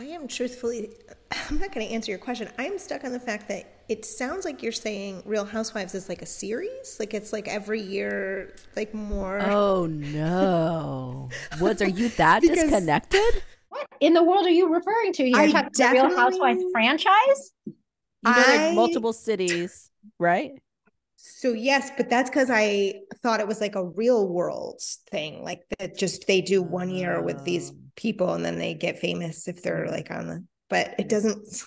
I am truthfully, I'm not going to answer your question. I'm stuck on the fact that it sounds like you're saying Real Housewives is like a series. Like it's like every year, like more. Oh no. Woods, are you that Because disconnected? What in the world are you referring to here? I Talking about the Real Housewives definitely, franchise? You know there's I, multiple cities, right? so yes, but that's because I thought it was like a real world thing. Like that just they do 1 year with these Um, people and then they get famous if they're mm, like on the, but it yeah. doesn't, It's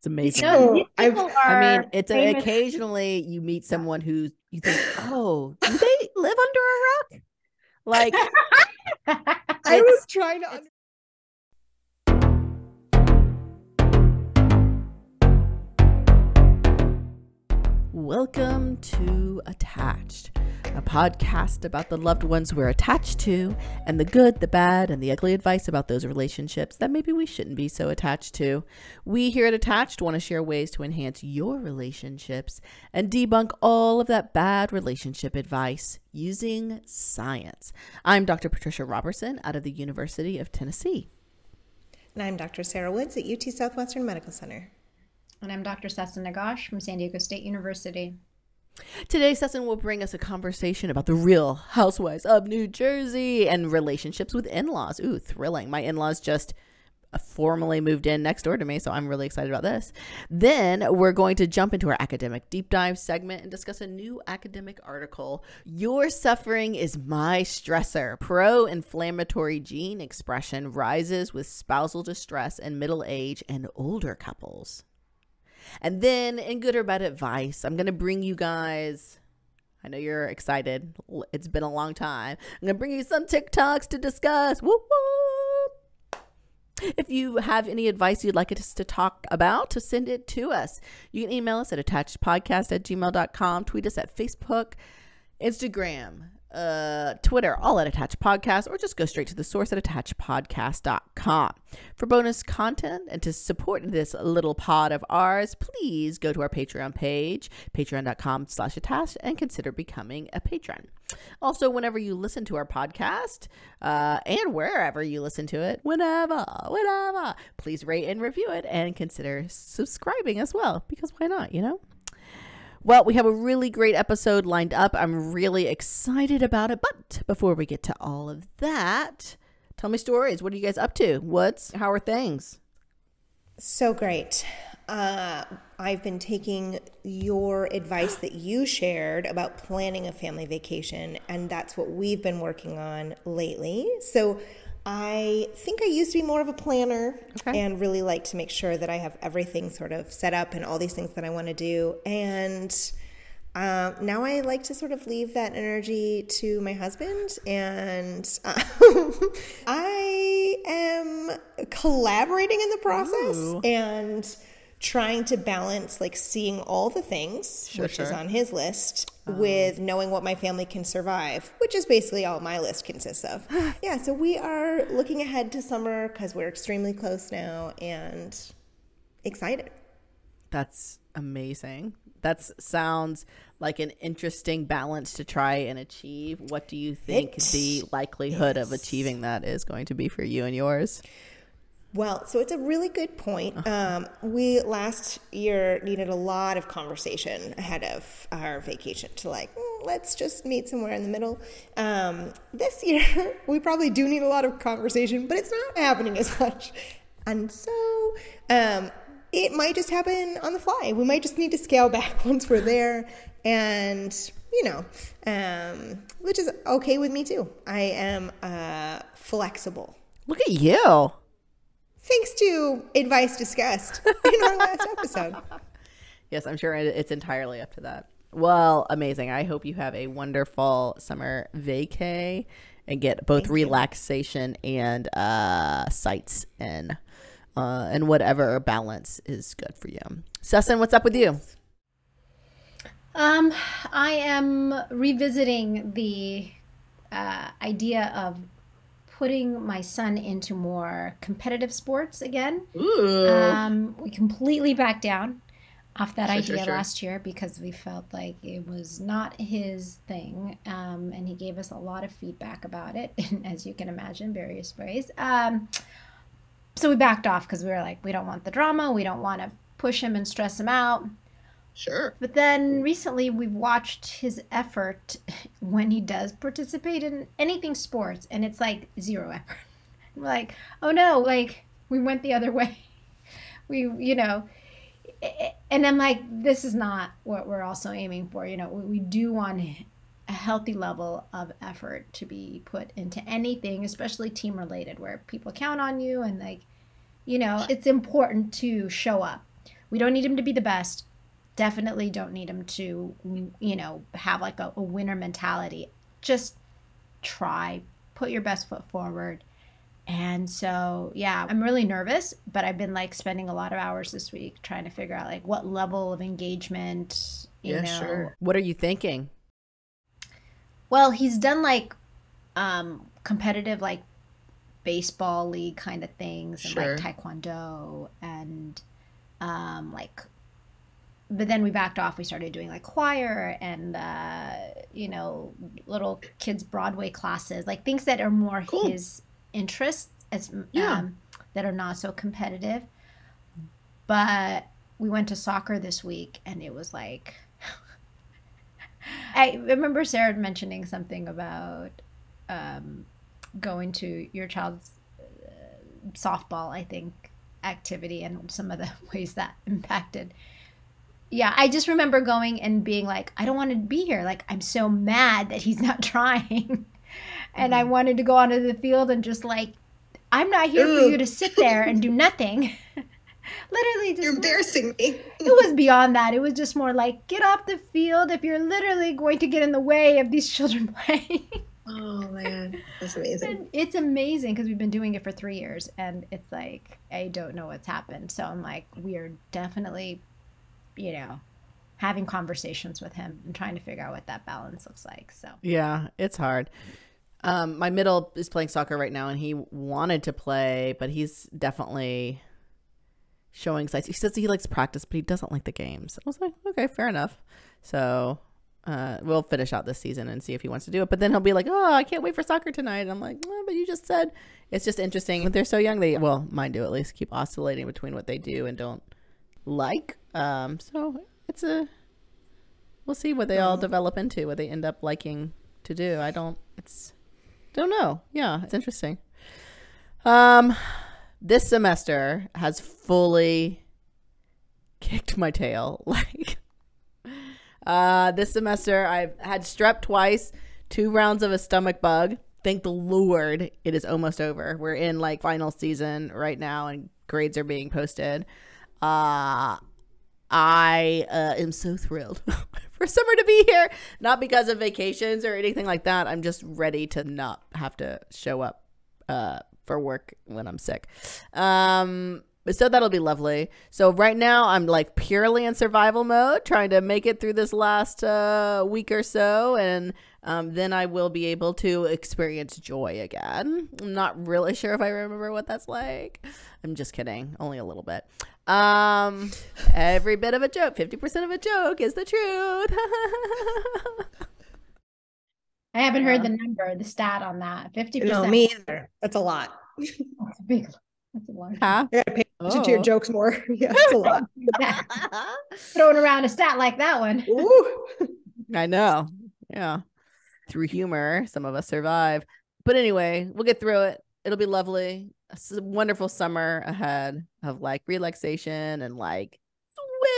amazing. No, these so I've, people I mean, are it's famous. occasionally you meet someone who you think, "Oh, do they live under a rock?" Like I was it's trying to, it's Welcome to Attached, a podcast about the loved ones we're attached to and the good, the bad, and the ugly advice about those relationships that maybe we shouldn't be so attached to. We here at Attached want to share ways to enhance your relationships and debunk all of that bad relationship advice using science. I'm Dr. Patricia Robertson out of the University of Tennessee. and I'm Dr. Sarah Woods at UT Southwestern Medical Center. And I'm Dr. Sessa Nagash from San Diego State University. Today, Sesson will bring us a conversation about the Real Housewives of New Jersey and relationships with in-laws. Ooh, thrilling. My in-laws just formally moved in next door to me, so I'm really excited about this. Then we're going to jump into our academic deep dive segment and discuss a new academic article. Your suffering is my stressor. Pro-inflammatory gene expression rises with spousal distress in middle age and older couples. And then in good or bad advice, I'm going to bring you guys, I know you're excited. It's been a long time. I'm going to bring you some TikToks to discuss. Whoop, whoop. If you have any advice you'd like us to talk about, to send it to us. You can email us at attachedpodcast@gmail.com, tweet us at Facebook, Instagram, Twitter, all at Attached Podcast, or just go straight to the source at attachedpodcast.com. For bonus content and to support this little pod of ours, please go to our Patreon page, patreon.com/attached, and consider becoming a patron. Also, whenever you listen to our podcast, and wherever you listen to it, whenever, please rate and review it and consider subscribing as well, because why not, you know? Well, we have a really great episode lined up. I'm really excited about it. But before we get to all of that, tell me stories. What are you guys up to? How are things? So great. I've been taking your advice that you shared about planning a family vacation, and that's what we've been working on lately. So I think I used to be more of a planner and really like to make sure that I have everything sort of set up and all these things that I want to do. And now I like to sort of leave that energy to my husband. And I am collaborating in the process. Ooh. And trying to balance like seeing all the things, which is on his list, with knowing what my family can survive, which is basically all my list consists of. Yeah, so we are looking ahead to summer because we're extremely close now and excited. That's amazing. That sounds like an interesting balance to try and achieve. What do you think the likelihood of achieving that is going to be for you and yours? Well, so it's a really good point. We last year needed a lot of conversation ahead of our vacation to like, let's just meet somewhere in the middle. This year, we probably do need a lot of conversation, but it's not happening as much. And so it might just happen on the fly. We might just need to scale back once we're there. And, you know, which is okay with me too. I am flexible. Look at you. Thanks to advice discussed in our last episode. Yes, I'm sure it's entirely up to that. Well, amazing. I hope you have a wonderful summer vacay and get both relaxation and sights and whatever balance is good for you. Sesson, what's up with you? I am revisiting the idea of putting my son into more competitive sports again. Ooh. We completely backed down off that idea Sure. last year because we felt like it was not his thing. And he gave us a lot of feedback about it, as you can imagine, various ways. So we backed off because we were like, we don't want the drama. We don't want to push him and stress him out. Sure. But then recently we've watched his effort when he does participate in anything sports, and it's like zero effort. We're like, oh no, like we went the other way. And I'm like, this is not what we're also aiming for. We do want a healthy level of effort to be put into anything, especially team related, where people count on you and it's important to show up. We don't need him to be the best. Definitely don't need him to, have like a winner mentality. Just try, put your best foot forward. And so, yeah, I'm really nervous, but I've been like spending a lot of hours this week trying to figure out like what level of engagement, you know. Sure. What are you thinking? Well, he's done like competitive like baseball league kind of things and Sure. like taekwondo and but then we backed off. We started doing like choir and little kids Broadway classes, like things that are more Cool. his interests as Yeah. that are not so competitive. But we went to soccer this week and it was like I remember Sarah mentioning something about going to your child's softball, I think, activity and some of the ways that impacted. Yeah, I just remember going and being like, I don't want to be here. Like, I'm so mad that he's not trying. And I wanted to go onto the field and just like, I'm not here for you to sit there and do nothing. Literally just. You're embarrassing me. It was beyond that. It was just more like, get off the field if you're literally going to get in the way of these children playing. Oh, man. That's amazing. And it's amazing because we've been doing it for 3 years. And it's like, I don't know what's happened. So I'm like, we are definitely, having conversations with him and trying to figure out what that balance looks like. So Yeah, it's hard. My middle is playing soccer right now, and he wanted to play, but he's definitely showing signs. He says he likes practice, but he doesn't like the games. I was like, okay, fair enough. So we'll finish out this season and see if he wants to do it. But then he'll be like, oh, I can't wait for soccer tonight. And I'm like, but you just said. It's just interesting. They're so young. Mine do at least, keep oscillating between what they do and don't like. So we'll see what they all develop into, what they end up liking to do. Don't know. Yeah, it's interesting. This semester has fully kicked my tail. Like, this semester I've had strep twice, 2 rounds of a stomach bug. Thank the Lord it is almost over. We're in like final season right now and grades are being posted. I am so thrilled for summer to be here. Not because of vacations or anything like that. I'm just ready to not have to show up for work when I'm sick. So that'll be lovely. So right now I'm like purely in survival mode, trying to make it through this last week or so. And then I will be able to experience joy again. I'm not really sure if I remember what that's like. I'm just kidding. Only a little bit. Every bit of a joke, 50% of a joke is the truth. I haven't heard the stat on that. 50%. No, me either. That's a lot. That's a big. That's a lot. Huh? I gotta pay attention to your jokes more. Yeah, that's a lot. Throwing around a stat like that one. Ooh. I know. Yeah. Through humor, some of us survive. But anyway, we'll get through it. It'll be lovely. A wonderful summer ahead of like relaxation and like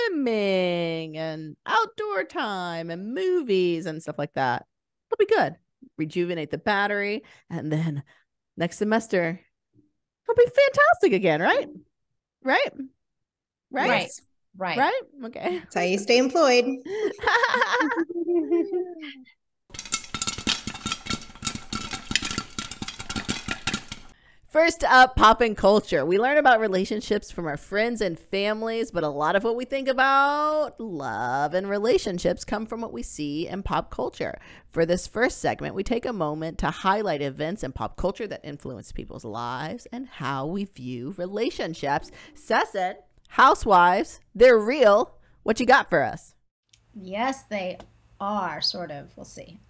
swimming and outdoor time and movies and stuff like that. It'll be good. Rejuvenate the battery. And then next semester, it'll be fantastic again, right? Right? Right? Right. Right? Okay. That's how you stay employed. First up, poppin' culture. We learn about relationships from our friends and families, but a lot of what we think about love and relationships come from what we see in pop culture. For this first segment, we take a moment to highlight events in pop culture that influence people's lives and how we view relationships. Sesson, Housewives, they're real. What you got for us? Yes, they are, sort of. We'll see.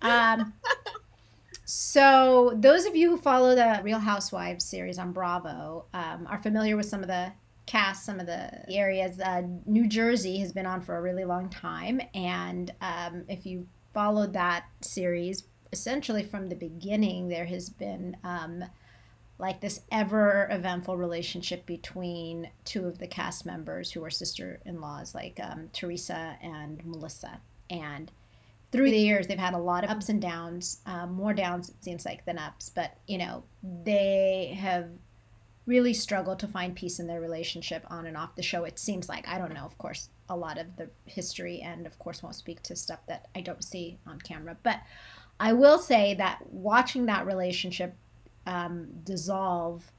So, those of you who follow the Real Housewives series on Bravo are familiar with some of the cast, some of the areas. New Jersey has been on for a really long time. And if you followed that series, essentially from the beginning, there has been like this ever eventful relationship between two of the cast members who are sister in laws, like Teresa and Melissa. And through the years, they've had a lot of ups and downs, more downs, it seems like, than ups. But, they have really struggled to find peace in their relationship on and off the show. It seems like, I don't know, of course, a lot of the history, and of course, won't speak to stuff that I don't see on camera. But I will say that watching that relationship dissolve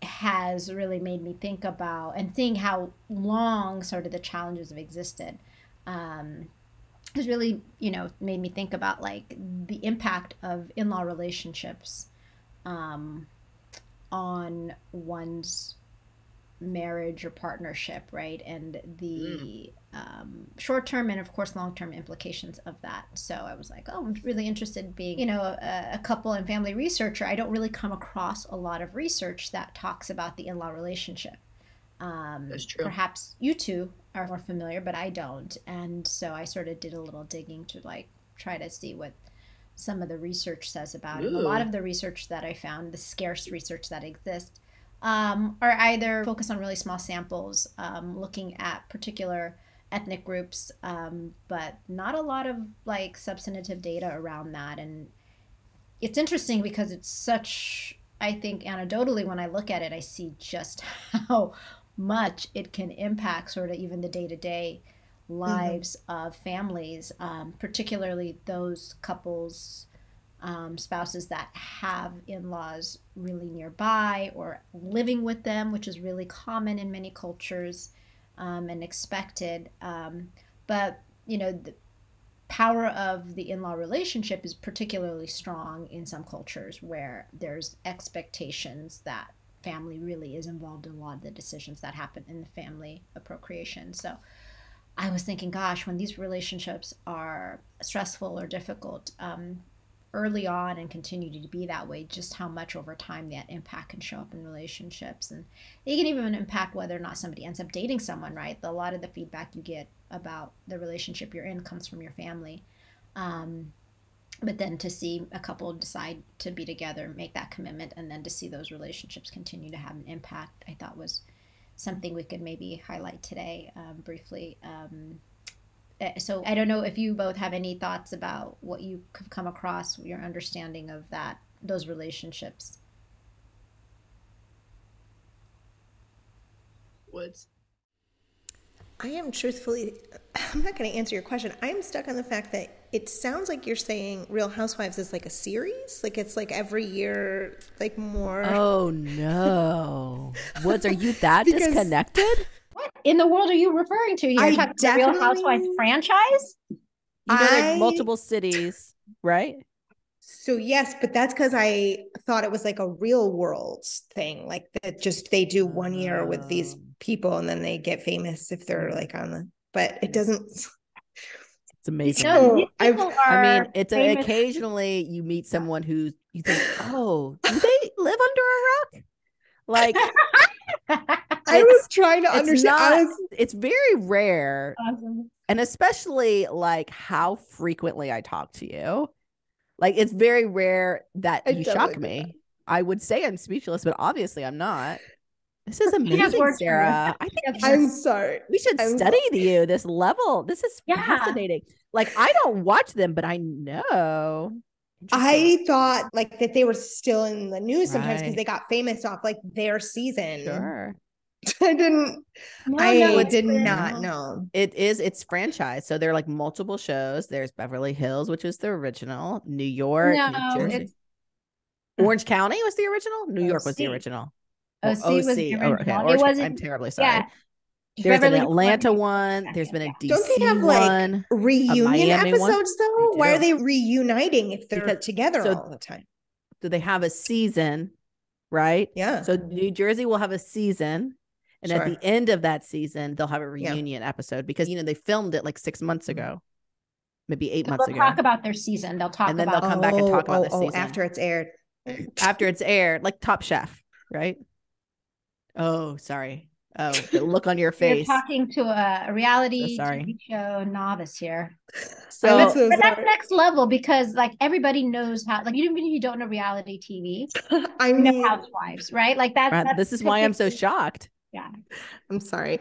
has really made me think about, and seeing how long sort of the challenges have existed. Has really, made me think about like the impact of in-law relationships on one's marriage or partnership, right? And the short-term and of course long-term implications of that. So I was like, oh, I'm really interested being, a couple and family researcher. I don't really come across a lot of research that talks about the in-law relationship. That's true. Perhaps you two are more familiar, but I don't. And so I sort of did a little digging to like try to see what some of the research says about it. A lot of the research that I found, the scarce research that exists, are either focused on really small samples, looking at particular ethnic groups, but not a lot of like substantive data around that. And it's interesting because it's such, I think anecdotally, when I look at it, I see just how much it can impact sort of even the day-to-day lives of families, particularly those couples, spouses that have in-laws really nearby or living with them, which is really common in many cultures, and expected. But, the power of the in-law relationship is particularly strong in some cultures where there's expectations that family really is involved in a lot of the decisions that happen in the family of procreation. So I was thinking, gosh, when these relationships are stressful or difficult early on and continue to be that way, just how much over time that impact can show up in relationships. And it can even impact whether or not somebody ends up dating someone, right? A lot of the feedback you get about the relationship you're in comes from your family. But then to see a couple decide to be together, make that commitment, and then to see those relationships continue to have an impact, I thought was something we could maybe highlight today briefly. So I don't know if you both have any thoughts about what you have come across, your understanding of those relationships. Woods. I am truthfully, I'm not going to answer your question. I am stuck on the fact that it sounds like you're saying Real Housewives is like a series. Like it's like every year, like more. Oh no. Woods, are you that disconnected? What in the world are you referring to? You're talking about the Real Housewives franchise? There's multiple cities, right? So yes, but that's because I thought it was like a real world thing, like that just they do 1 year with these people and then they get famous if they're like on the, but it doesn't. It's amazing. So, it's occasionally you meet someone who you think, oh, do they live under a rock? Like, I was trying to understand. It's very rare. Awesome. And especially like how frequently I talk to you. Like, it's very rare that you shock me. I would say I'm speechless, but obviously I'm not. This is amazing, Sarah. I think I'm sorry. We should study you this level. This is fascinating. Like, I don't watch them, but I know. I thought like that they were still in the news sometimes because they got famous off like their season. Sure. I did not know. It's franchise. So there are like multiple shows. There's Beverly Hills, which was the original. New York, New Jersey. Orange County was the original. New York was the original. OC was the original. It wasn't, I'm terribly sorry. Yeah. There's an Atlanta one. There's been a DC one. Don't they have like reunion episodes though? Why are they reuniting if they're together all the time? Do they have a season? Right? Yeah. So New Jersey will have a season. And at the end of that season, they'll have a reunion episode because, they filmed it like 6 months ago. maybe 8 months They'll ago. talk about their season. They'll talk And then about they'll come back and talk about the season. After it's aired. After it's aired, like Top Chef, right? Oh, sorry. Oh, the look on your You're face. talking to a reality So sorry. TV show novice here. So, I'm so But that's sorry. next level because like everybody knows how, like even if you don't know reality TV, I you know mean, Housewives, right? Like that's this is why I'm so shocked. Yeah. I'm sorry.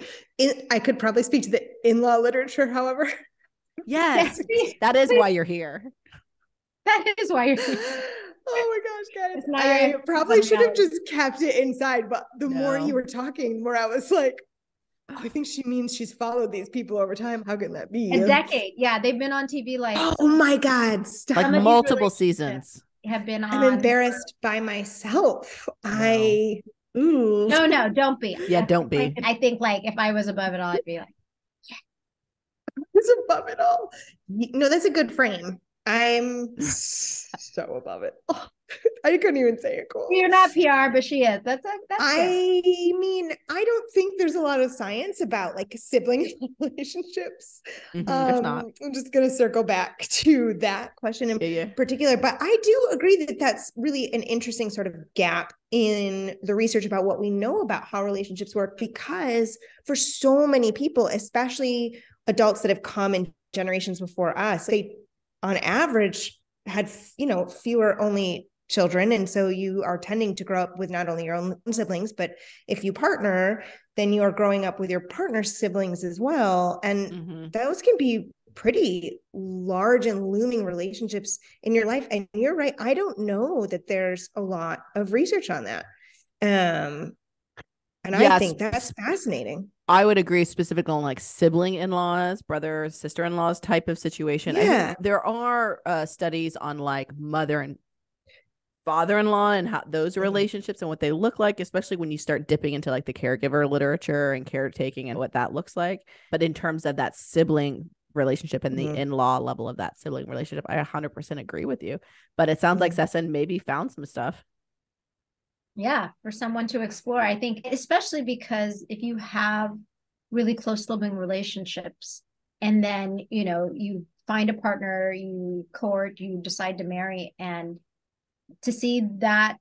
I could probably speak to the in-law literature, however. Yes, that is why you're here. That is why you're here. Oh my gosh, guys. It's not I your probably should have reality. just kept it inside, but the more you No. were talking, the more I was like, oh, I think she means she's followed these people over time. How can that be? A decade. Yeah, they've been on TV like Oh my God. Stop. Like some of these multiple relationships seasons. have been I'm on. embarrassed by myself. No. No, don't be. Yeah, don't be. I think like if I was above it all, I'd be like, It's above it all. No, that's a good frame. I'm so above it. Oh, I couldn't even say it cool. you're not PR, but she is. That's I mean, I don't think there's a lot of science about like sibling relationships. There's not. I'm just going to circle back to that question in Yeah. particular, but I do agree that that's really an interesting sort of gap in the research about what we know about how relationships work, because for so many people, especially adults that have come in generations before us, they on average had, fewer only children. And so you are tending to grow up with not only your own siblings, but if you partner, then you are growing up with your partner's siblings as well. And those can be pretty large and looming relationships in your life. And you're right. I don't know that there's a lot of research on that. And yes, I think that's fascinating. I would agree specifically on like sibling in-laws, brother, sister-in-laws type of situation. Yeah. There are studies on like mother and father-in-law and how those relationships and what they look like, especially when you start dipping into like the caregiver literature and caretaking and what that looks like. But in terms of that sibling relationship and the in-law level of that sibling relationship, I 100% agree with you. But it sounds like Sesson maybe found some stuff. Yeah, for someone to explore. I think especially because if you have really close sibling relationships and then, you find a partner, you court, you decide to marry, and to see that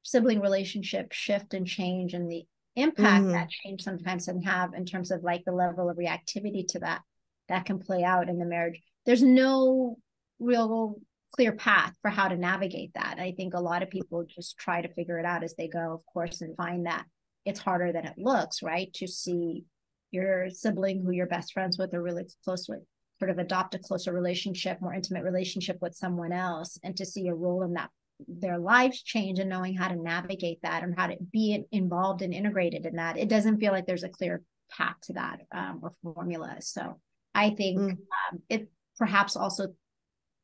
sibling relationship shift and change and the impact that change sometimes can have in terms of like the level of reactivity to that can play out in the marriage. There's no real clear path for how to navigate that. I think a lot of people just try to figure it out as they go, of course, and find that it's harder than it looks, right? To see your sibling who you're best friends with or really close with sort of adopt a closer relationship, more intimate relationship with someone else, and to see a role in that, their lives change, and knowing how to navigate that and how to be involved and integrated in that. It doesn't feel like there's a clear path to that or formula. So I think it perhaps also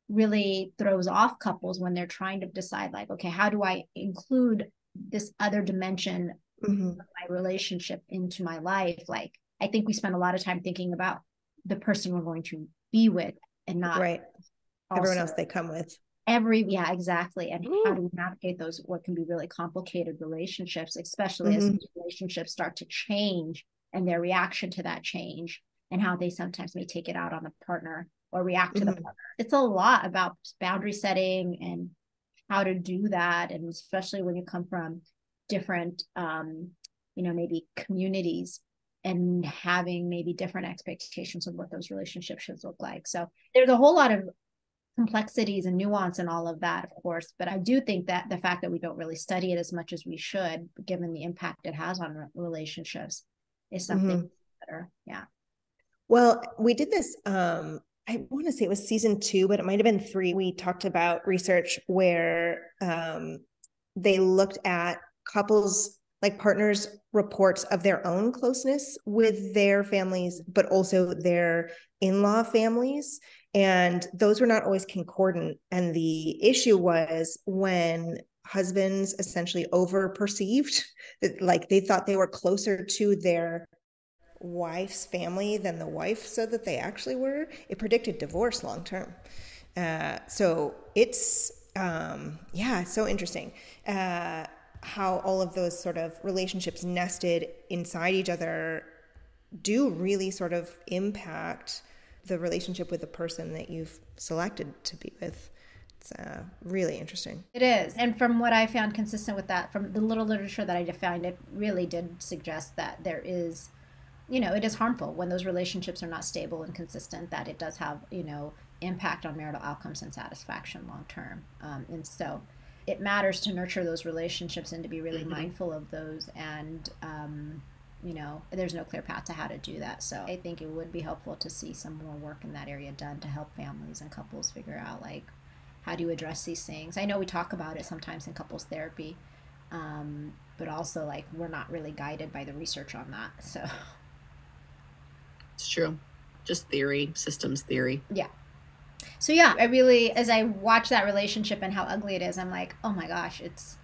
really throws off couples when they're trying to decide like, okay, how do I include this other dimension of my relationship into my life? Like, I think we spend a lot of time thinking about the person we're going to be with and not everyone else they come with. Yeah, exactly. And how do we navigate those, what can be really complicated relationships, especially as relationships start to change and their reaction to that change and how they sometimes may take it out on the partner or react to the partner. It's a lot about boundary setting and how to do that. And especially when you come from different, maybe communities and having maybe different expectations of what those relationships should look like. So there's a whole lot of complexities and nuance and all of that, of course. But I do think that the fact that we don't really study it as much as we should, given the impact it has on relationships, is something better. Yeah. Well, we did this, I want to say it was season 2, but it might've been 3. We talked about research where they looked at couples, like partners' reports of their own closeness with their families, but also their in-law families. And those were not always concordant. And the issue was when husbands essentially over-perceived, like they thought they were closer to their wife's family than the wife said that they actually were, it predicted divorce long term. So it's so interesting how all of those sort of relationships nested inside each other do really sort of impact the relationship with the person that you've selected to be with. It's really interesting. It is. And from what I found consistent with that, from the little literature that I found, it really did suggest that there is, it is harmful when those relationships are not stable and consistent, that it does have, impact on marital outcomes and satisfaction long term. And so it matters to nurture those relationships and to be really mindful of those. And, there's no clear path to how to do that. So I think it would be helpful to see some more work in that area done to help families and couples figure out, like, how do you address these things? I know we talk about it sometimes in couples therapy, but also, like, we're not really guided by the research on that. So it's true. Just theory, systems theory. Yeah. So yeah, I really, as I watch that relationship and how ugly it is, I'm like, oh my gosh, it's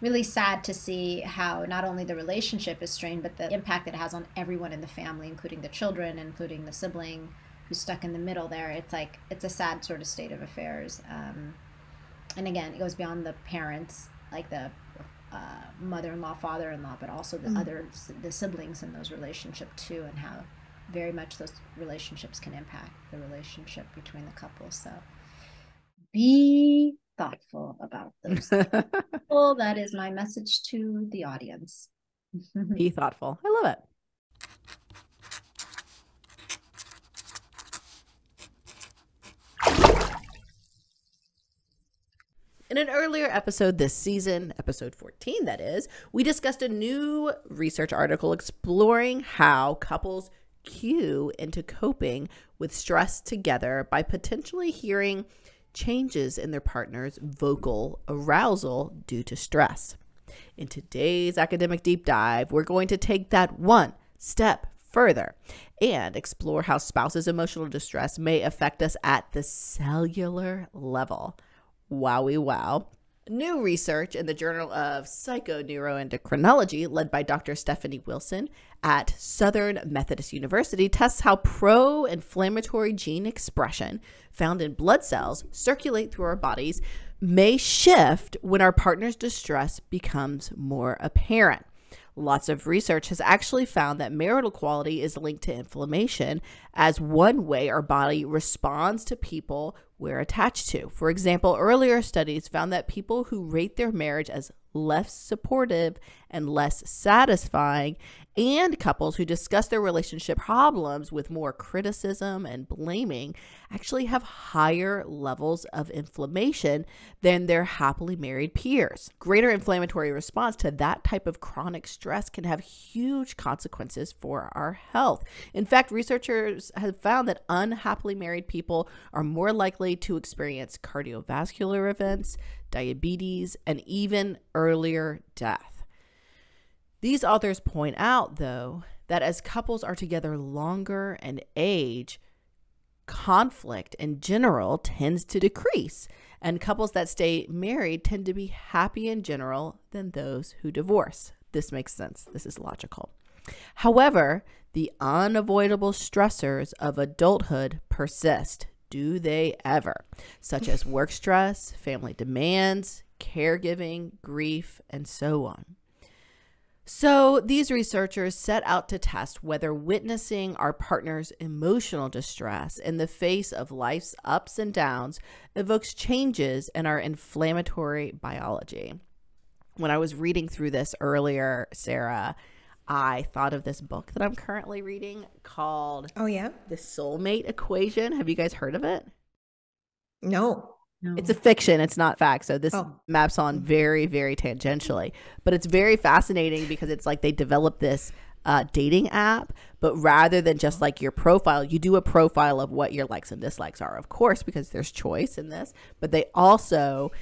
really sad to see how not only the relationship is strained, but the impact it has on everyone in the family, including the children, including the sibling who's stuck in the middle there. It's like, it's a sad sort of state of affairs. And again, it goes beyond the parents, like the mother-in-law, father-in-law, but also the siblings in those relationships too, and how very much those relationships can impact the relationship between the couple. So be thoughtful about those things. Well, that is my message to the audience. Be thoughtful. I love it. In an earlier episode this season, episode 14 that is, we discussed a new research article exploring how couples cue into coping with stress together by potentially hearing changes in their partner's vocal arousal due to stress. In today's academic deep dive, we're going to take that one step further and explore how spouse's emotional distress may affect us at the cellular level. Wowie wow. New research in the Journal of Psychoneuroendocrinology, led by Dr. Stephanie Wilson at Southern Methodist University, tests how pro-inflammatory gene expression found in blood cells circulate through our bodies may shift when our partner's distress becomes more apparent. Lots of research has actually found that marital quality is linked to inflammation as one way our body responds to people we're attached to. For example, earlier studies found that people who rate their marriage as less supportive and less satisfying, and couples who discuss their relationship problems with more criticism and blaming actually have higher levels of inflammation than their happily married peers. Greater inflammatory response to that type of chronic stress can have huge consequences for our health. In fact, researchers have found that unhappily married people are more likely to experience cardiovascular events, diabetes, and even earlier death. These authors point out, though, that as couples are together longer and age, conflict in general tends to decrease, and couples that stay married tend to be happy in general than those who divorce. This makes sense. This is logical. However, the unavoidable stressors of adulthood persist. Do they ever? Such as work stress, family demands, caregiving, grief, and so on. So these researchers set out to test whether witnessing our partner's emotional distress in the face of life's ups and downs evokes changes in our inflammatory biology. When I was reading through this earlier, Sarah, I thought of this book that I'm currently reading called The Soulmate Equation. Have you guys heard of it? No. It's a fiction. It's not fact. So this maps on very, very tangentially. But it's very fascinating because it's like they developed this dating app, but rather than just like your profile, you do a profile of what your likes and dislikes are, of course, because there's choice in this. But they also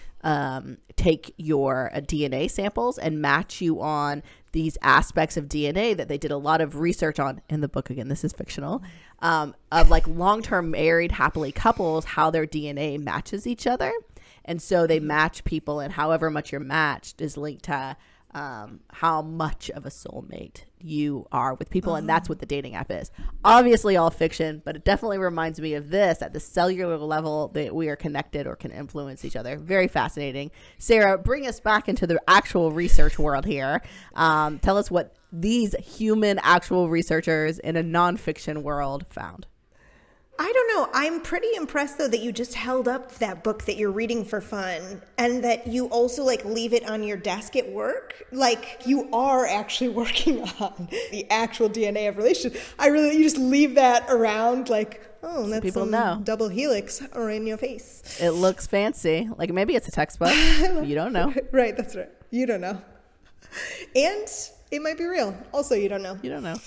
take your DNA samples and match you on these aspects of DNA that they did a lot of research on in the book. Again, this is fictional, of like long-term married happily couples, how their DNA matches each other. And so they match people, and however much you're matched is linked to how much of a soulmate you are with people. And that's what the dating app is. Obviously all fiction, but it definitely reminds me of this at the cellular level, that we are connected or can influence each other. Very fascinating. Sarah, bring us back into the actual research world here. Tell us what these human actual researchers in a nonfiction world found. I don't know. I'm pretty impressed though that you just held up that book that you're reading for fun and that you also like leave it on your desk at work. Like you are actually working on the actual DNA of relationship. You just leave that around like, oh, that's people some know. double helix or in your face. It looks fancy. Like maybe it's a textbook. You don't know. Right, that's right. You don't know. And it might be real. Also, you don't know. You don't know.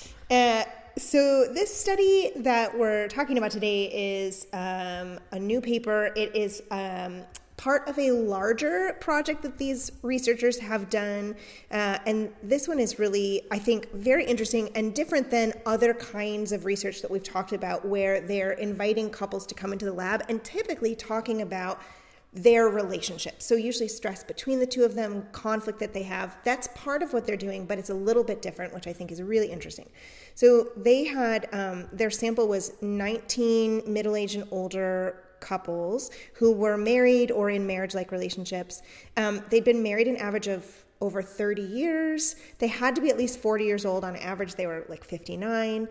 So this study that we're talking about today is a new paper. It is part of a larger project that these researchers have done. And this one is really, I think, very interesting and different than other kinds of research that we've talked about where they're inviting couples to come into the lab and typically talking about their relationship. So usually stress between the two of them, conflict that they have, that's part of what they're doing, but it's a little bit different, which I think is really interesting. So they had, their sample was 19 middle-aged and older couples who were married or in marriage-like relationships. They'd been married an average of over 30 years. They had to be at least 40 years old. On average, they were like 59.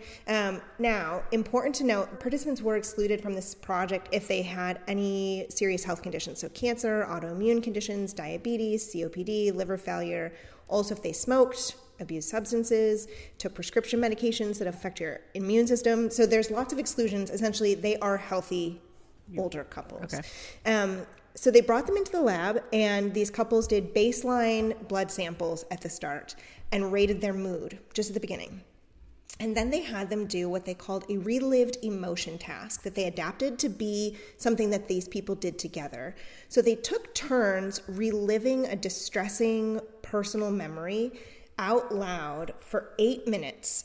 Now, important to note, participants were excluded from this project if they had any serious health conditions. So cancer, autoimmune conditions, diabetes, COPD, liver failure. Also, if they smoked, abused substances, took prescription medications that affect your immune system. So there's lots of exclusions. Essentially, they are healthy older couples. Okay. So they brought them into the lab, and these couples did baseline blood samples at the start and rated their mood just at the beginning. And then they had them do what they called a relived emotion task that they adapted to be something that these people did together. So they took turns reliving a distressing personal memory out loud for 8 minutes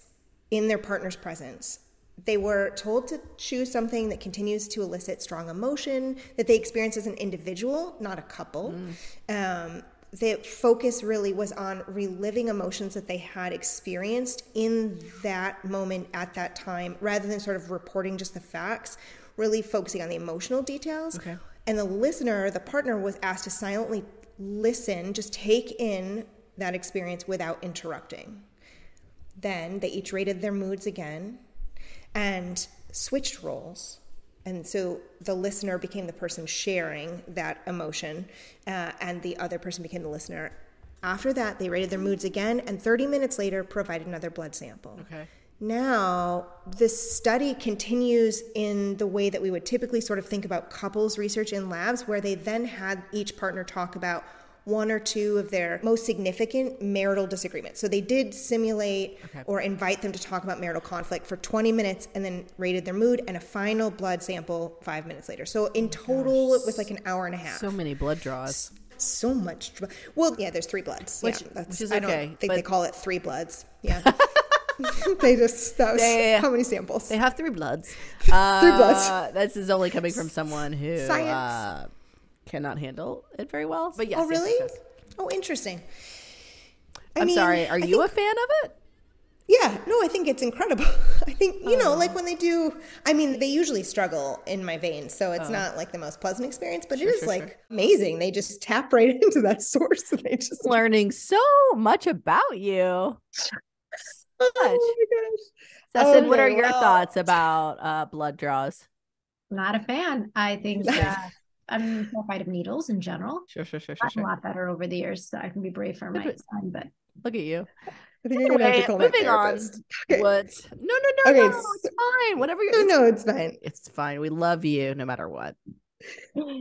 in their partner's presence. They were told to choose something that continues to elicit strong emotion that they experience as an individual, not a couple. The focus really was on reliving emotions that they had experienced in that moment at that time, rather than sort of reporting just the facts, really focusing on the emotional details. Okay. And the listener, the partner, was asked to silently listen, just take in that experience without interrupting. Then they each rated their moods again and switched roles. And so the listener became the person sharing that emotion, and the other person became the listener. After that, they rated their moods again, and 30 minutes later provided another blood sample. Okay. Now, this study continues in the way that we would typically sort of think about couples research in labs, where they then had each partner talk about one or two of their most significant marital disagreements. So they did simulate or invite them to talk about marital conflict for 20 minutes and then rated their mood and a final blood sample 5 minutes later. So in total, it was like an hour and a half. So many blood draws. So much. Well, yeah, there's 3 bloods. Which is okay. I don't think they call it 3 bloods. Yeah. How many samples? They have 3 bloods. 3 bloods. This is only coming from someone who Science. Cannot handle it very well. But yes. Oh, really? Yes. Oh, interesting. I'm sorry. Are you a fan of it? Yeah. No, I think it's incredible. I think, like when they do, they usually struggle in my veins. So it's not like the most pleasant experience, but it is amazing. They just tap right into that source. And they just learning so much about you. Oh my gosh. Cessin, what are your thoughts about blood draws? Not a fan. I think I'm terrified of needles in general. Sure. A lot better over the years, so I can be brave for my son. But look at you. I think you're gonna have to call moving my on. Okay. What? No. Okay, It's fine. Whatever you're. No, it's fine. It's fine. We love you no matter what.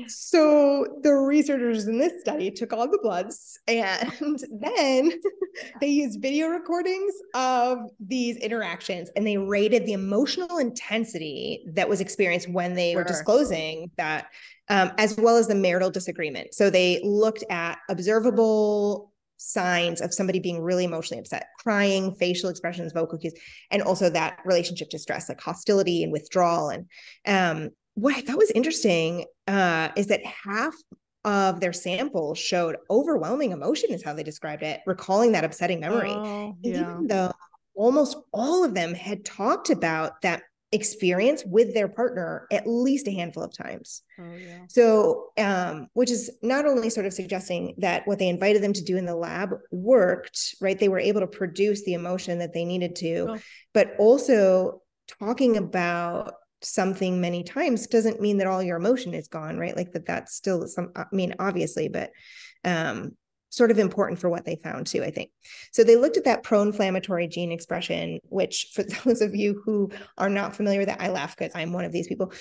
So the researchers in this study took all the bloods and then they used video recordings of these interactions and they rated the emotional intensity that was experienced when they were disclosing that, as well as the marital disagreement. So they looked at observable signs of somebody being really emotionally upset, crying, facial expressions, vocal cues, and also that relationship distress, like hostility and withdrawal. And what I thought was interesting is that half of their sample showed overwhelming emotion, is how they described it, recalling that upsetting memory. Even though almost all of them had talked about that experience with their partner at least a handful of times. So, which is not only sort of suggesting that what they invited them to do in the lab worked, right? They were able to produce the emotion that they needed to, but also talking about something many times doesn't mean that all your emotion is gone, right? Like that's still some, I mean, obviously, but sort of important for what they found too, I think. So they looked at that pro-inflammatory gene expression, which for those of you who are not familiar with it, I laugh because I'm one of these people.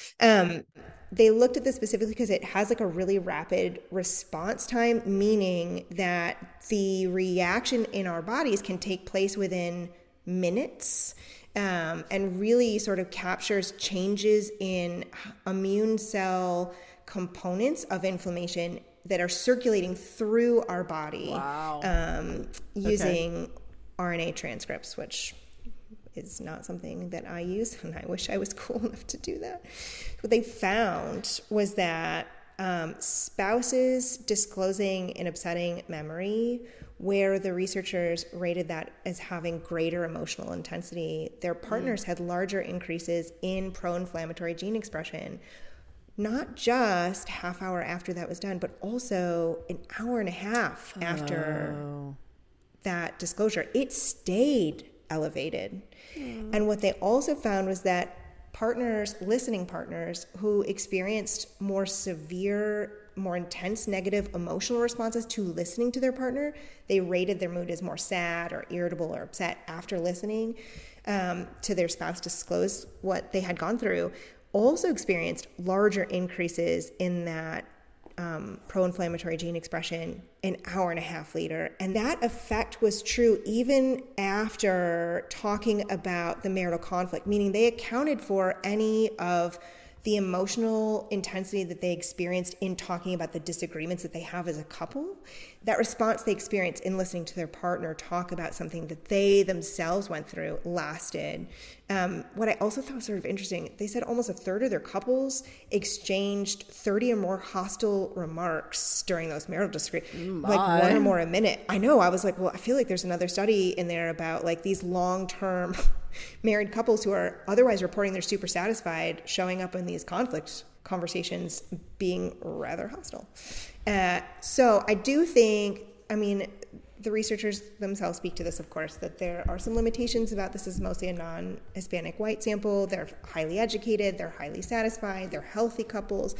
They looked at this specifically because it has like a really rapid response time, meaning that the reaction in our bodies can take place within minutes, and really sort of captures changes in immune cell components of inflammation that are circulating through our body. Wow. Using RNA transcripts, which is not something that I use, and I wish I was cool enough to do that. What they found was that spouses disclosing an upsetting memory, where the researchers rated that as having greater emotional intensity, their partners had larger increases in pro-inflammatory gene expression, not just half hour after that was done, but also an hour and a half after that disclosure. It stayed elevated. And what they also found was that listening partners who experienced more severe, more intense negative emotional responses to listening to their partner, they rated their mood as more sad or irritable or upset after listening to their spouse disclose what they had gone through, also experienced larger increases in that pro-inflammatory gene expression an hour and a half later. And that effect was true even after talking about the marital conflict, meaning they accounted for any of the emotional intensity that they experienced in talking about the disagreements that they have as a couple. That response they experienced in listening to their partner talk about something that they themselves went through lasted. What I also thought was sort of interesting, they said almost a third of their couples exchanged 30 or more hostile remarks during those marital disagreements, like one or more a minute. I know, I was like, well, I feel like there's another study in there about like these long-term married couples who are otherwise reporting they're super satisfied, showing up in these conflict conversations being rather hostile. So I do think, I mean, the researchers themselves speak to this, of course, that there are some limitations about this. Is mostly a non-Hispanic white sample. They're highly educated, they're highly satisfied, they're healthy couples.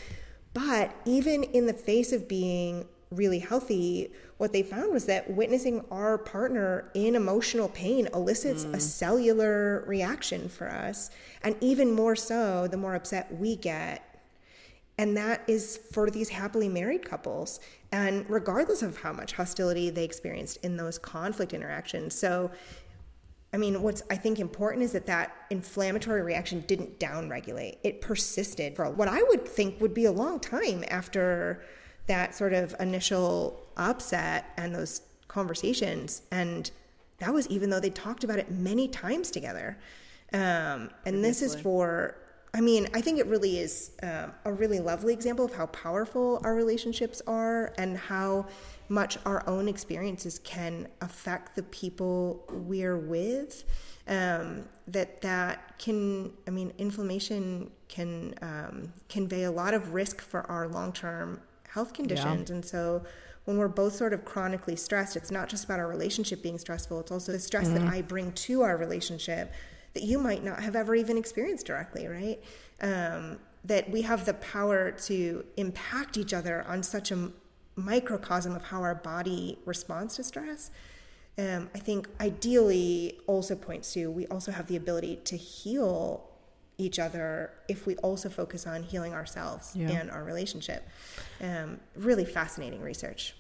But even in the face of being really healthy, what they found was that witnessing our partner in emotional pain elicits a cellular reaction for us. And even more so, the more upset we get. And that is for these happily married couples. And regardless of how much hostility they experienced in those conflict interactions. So, I mean, what's I think important is that inflammatory reaction didn't downregulate. It persisted for what I would think would be a long time after that sort of initial upset and those conversations. And that was even though they talked about it many times together. And this is for, I mean, I think it really is a really lovely example of how powerful our relationships are and how much our own experiences can affect the people we're with. That can, I mean, inflammation can convey a lot of risk for our long-term health conditions. Yeah. And so when we're both sort of chronically stressed, it's not just about our relationship being stressful, it's also the stress that I bring to our relationship that you might not have ever even experienced directly, right? That we have the power to impact each other on such a microcosm of how our body responds to stress. I think ideally also points to we also have the ability to heal each other if we also focus on healing ourselves and our relationship. Really fascinating research.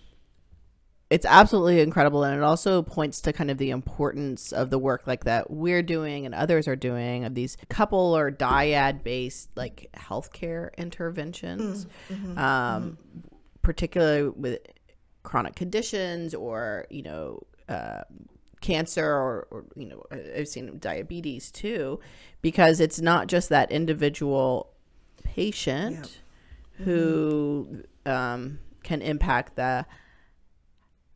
It's absolutely incredible, and it also points to kind of the importance of the work like that we're doing and others are doing of these couple or dyad based like healthcare interventions, particularly with chronic conditions or cancer or I've seen diabetes too, because it's not just that individual patient who can impact the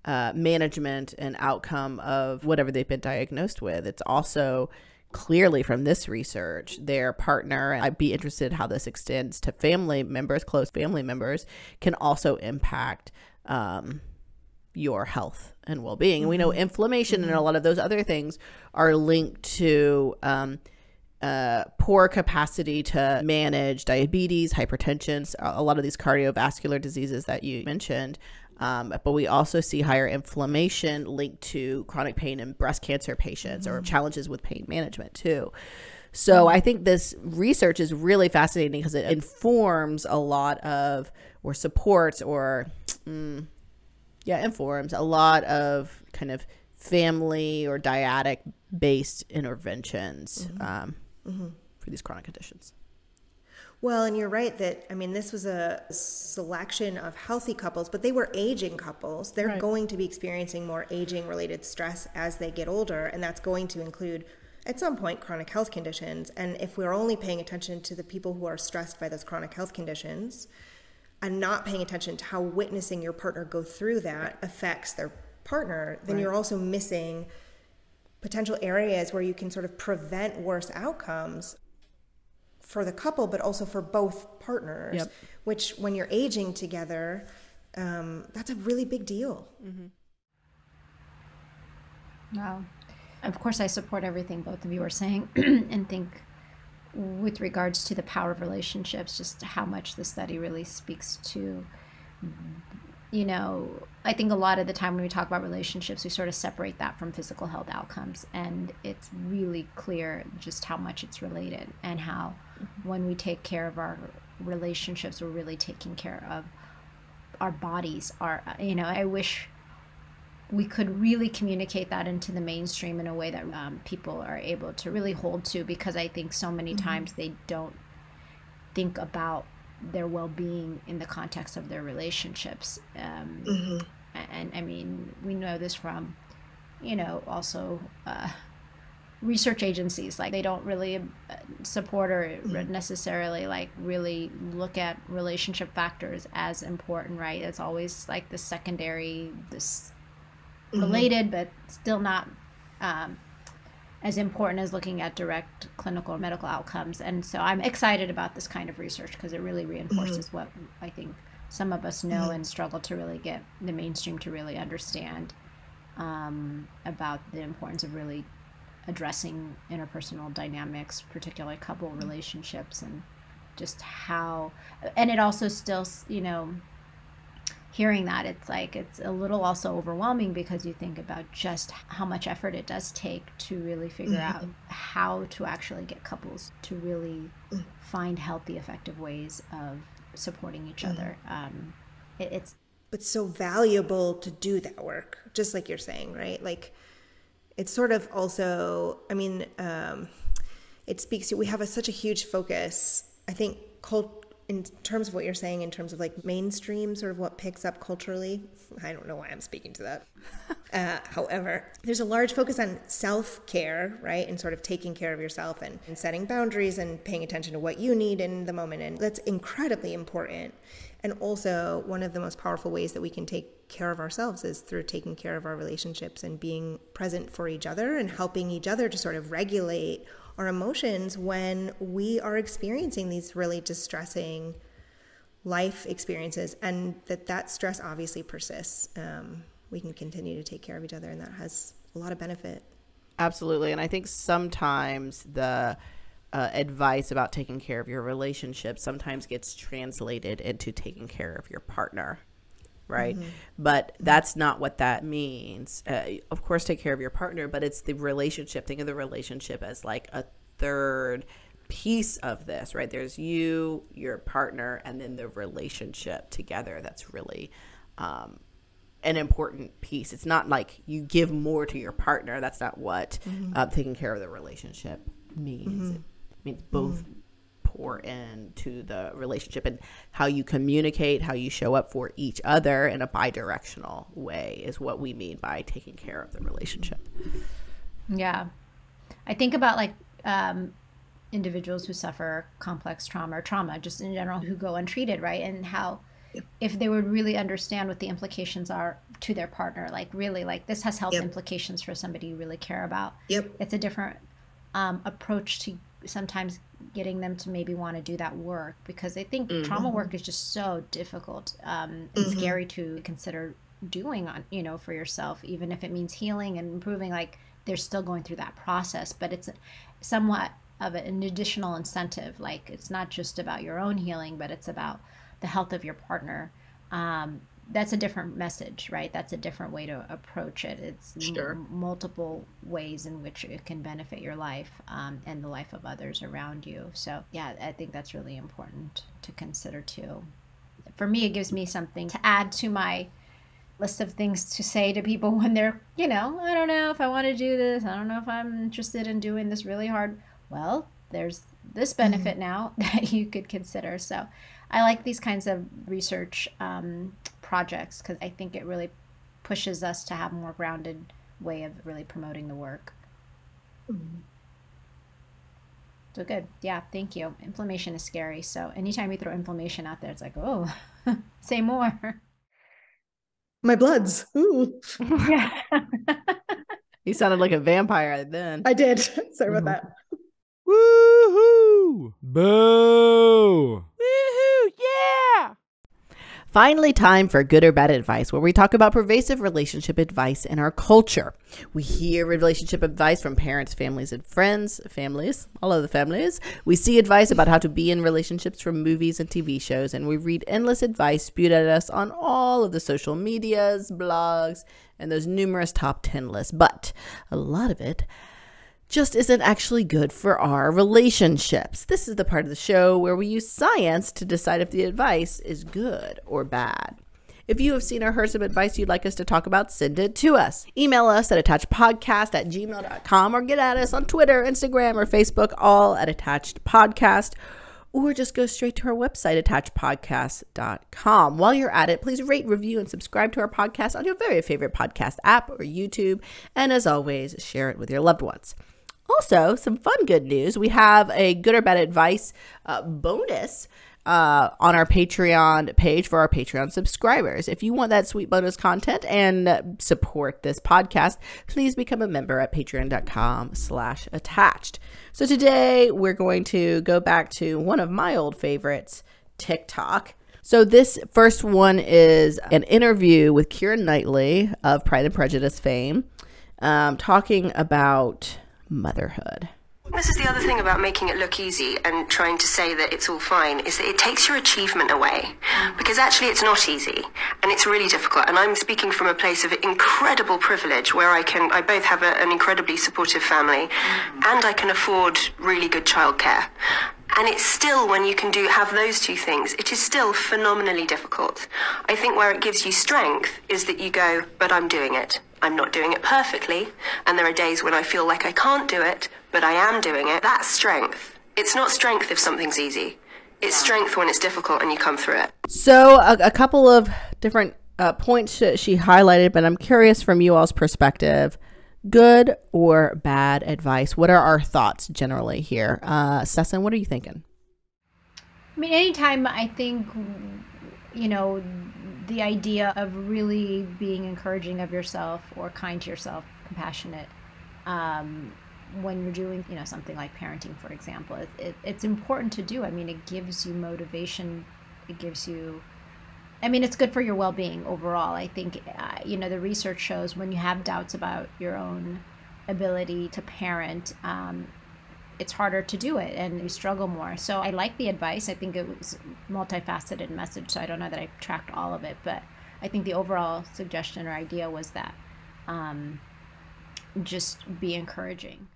management and outcome of whatever they've been diagnosed with. It's also clearly from this research, their partner, and I'd be interested how this extends to family members, close family members, can also impact your health and well-being. And we know inflammation and a lot of those other things are linked to poor capacity to manage diabetes, hypertension, a lot of these cardiovascular diseases that you mentioned. But we also see higher inflammation linked to chronic pain in breast cancer patients or challenges with pain management too. So I think this research is really fascinating because it informs a lot of, or supports, or informs a lot of kind of family or dyadic based interventions for these chronic conditions. Well, and you're right that, I mean, this was a selection of healthy couples, but they were aging couples. They're going to be experiencing more aging-related stress as they get older, and that's going to include, at some point, chronic health conditions. And if we're only paying attention to the people who are stressed by those chronic health conditions and not paying attention to how witnessing your partner go through that affects their partner, then you're also missing potential areas where you can sort of prevent worse outcomes for the couple, but also for both partners, which when you're aging together, that's a really big deal. Wow. Of course, I support everything both of you are saying and think with regards to the power of relationships, just how much the study really speaks to, you know, I think a lot of the time when we talk about relationships, we sort of separate that from physical health outcomes. And it's really clear just how much it's related, and how when we take care of our relationships, we're really taking care of our bodies. You know, I wish we could really communicate that into the mainstream in a way that people are able to really hold to, because I think so many times they don't think about their well-being in the context of their relationships. And I mean, we know this from, you know, also research agencies, like they don't really support or necessarily like really look at relationship factors as important, right? It's always like the secondary, this related, but still not as important as looking at direct clinical or medical outcomes. And so I'm excited about this kind of research because it really reinforces what I think some of us know and struggle to really get the mainstream to really understand about the importance of really addressing interpersonal dynamics, particularly couple relationships, and just how, and it also still, you know, hearing that, it's like, it's a little also overwhelming because you think about just how much effort it does take to really figure out how to actually get couples to really find healthy, effective ways of supporting each other. It's so valuable to do that work, just like you're saying, right? Like, it's sort of also, I mean, it speaks to, we have such a huge focus, I think, in terms of what you're saying, in terms of like mainstream, sort of what picks up culturally. I don't know why I'm speaking to that. However, there's a large focus on self-care, right? And sort of taking care of yourself and setting boundaries and paying attention to what you need in the moment. And that's incredibly important. And also, one of the most powerful ways that we can take care of ourselves is through taking care of our relationships and being present for each other and helping each other to sort of regulate our emotions when we are experiencing these really distressing life experiences, and that stress obviously persists. We can continue to take care of each other, and that has a lot of benefit. Absolutely. And I think sometimes the advice about taking care of your relationship sometimes gets translated into taking care of your partner, right? But that's not what that means. Of course, take care of your partner, but it's the relationship. Think of the relationship as like a third piece of this, right? There's you, your partner, and then the relationship together. That's really an important piece. It's not like you give more to your partner. That's not what taking care of the relationship means. It means both pour into the relationship, and how you communicate, how you show up for each other in a bi-directional way is what we mean by taking care of the relationship. Yeah. I think about like individuals who suffer complex trauma or trauma just in general who go untreated, right? And how if they would really understand what the implications are to their partner, like really like this has health implications for somebody you really care about. It's a different approach to sometimes getting them to maybe want to do that work, because I think trauma work is just so difficult and scary to consider doing on, you know, for yourself, even if it means healing and improving. Like they're still going through that process, but it's somewhat of an additional incentive. Like, it's not just about your own healing, but it's about the health of your partner. That's a different message, right? That's a different way to approach it. It's multiple ways in which it can benefit your life and the life of others around you. So yeah, I think that's really important to consider too. For me, it gives me something to add to my list of things to say to people when they're, I don't know if I want to do this. I don't know if I'm interested in doing this really hard. Well, there's this benefit now that you could consider. So I like these kinds of research projects because I think it really pushes us to have a more grounded way of really promoting the work. So good. Yeah, thank you. Inflammation is scary. So anytime you throw inflammation out there, it's like, oh, say more. My bloods. Ooh. Yeah. You sounded like a vampire then. I did. Sorry about that. Woohoo! Boo! Woohoo! Yeah! Finally, time for good or bad advice, where we talk about pervasive relationship advice in our culture. We hear relationship advice from parents, families, and friends, all of the families. We see advice about how to be in relationships from movies and TV shows, and we read endless advice spewed at us on all of the social medias, blogs, and those numerous top 10 lists. But a lot of it just isn't actually good for our relationships. This is the part of the show where we use science to decide if the advice is good or bad. If you have seen or heard some advice you'd like us to talk about, send it to us. Email us at attachedpodcast@gmail.com or get at us on Twitter, Instagram, or Facebook, all at Attached Podcast. Or just go straight to our website, attachedpodcast.com. While you're at it, please rate, review, and subscribe to our podcast on your very favorite podcast app or YouTube. And as always, share it with your loved ones. Also, some fun good news. We have a good or bad advice bonus on our Patreon page for our Patreon subscribers. If you want that sweet bonus content and support this podcast, please become a member at patreon.com/attached. So today we're going to go back to one of my old favorites, TikTok. So this first one is an interview with Keira Knightley of Pride and Prejudice fame, talking about motherhood. This is the other thing about making it look easy and trying to say that it's all fine, is that it takes your achievement away. Because actually it's not easy and it's really difficult. And I'm speaking from a place of incredible privilege where I both have an incredibly supportive family and I can afford really good childcare. And it's still, when you can have those two things, it is still phenomenally difficult. I think where it gives you strength is that you go, but I'm doing it. I'm not doing it perfectly. And there are days when I feel like I can't do it, but I am doing it. That's strength. It's not strength if something's easy. It's strength when it's difficult and you come through it. So a couple of different points that she highlighted, but I'm curious from you all's perspective, good or bad advice? What are our thoughts generally here? Sesson, what are you thinking? I mean, anytime I think, the idea of really being encouraging of yourself or kind to yourself, compassionate, when you're doing, something like parenting, for example, it's important to do. I mean, it gives you motivation. It gives you, it's good for your well-being overall. I think, the research shows when you have doubts about your own ability to parent, it's harder to do it and you struggle more. So I like the advice. I think it was multifaceted message, so I don't know that I tracked all of it, but I think the overall suggestion or idea was that just be encouraging.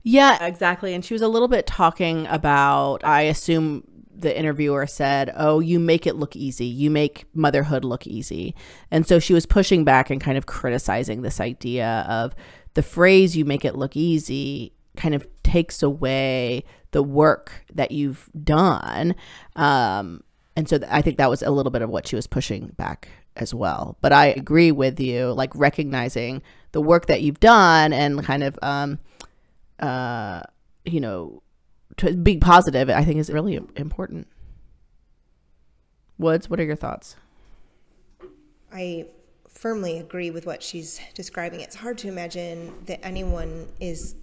Yeah, exactly. And she was a little bit talking about, I assume the interviewer said, oh, you make it look easy. You make motherhood look easy. And so she was pushing back and kind of criticizing this idea of the phrase, you make it look easy, kind of takes away the work that you've done. And so I think that was a little bit of what she was pushing back as well. But I agree with you, like recognizing the work that you've done and kind of, to be positive, I think is really important. Woods, what are your thoughts? I firmly agree with what she's describing. It's hard to imagine that anyone is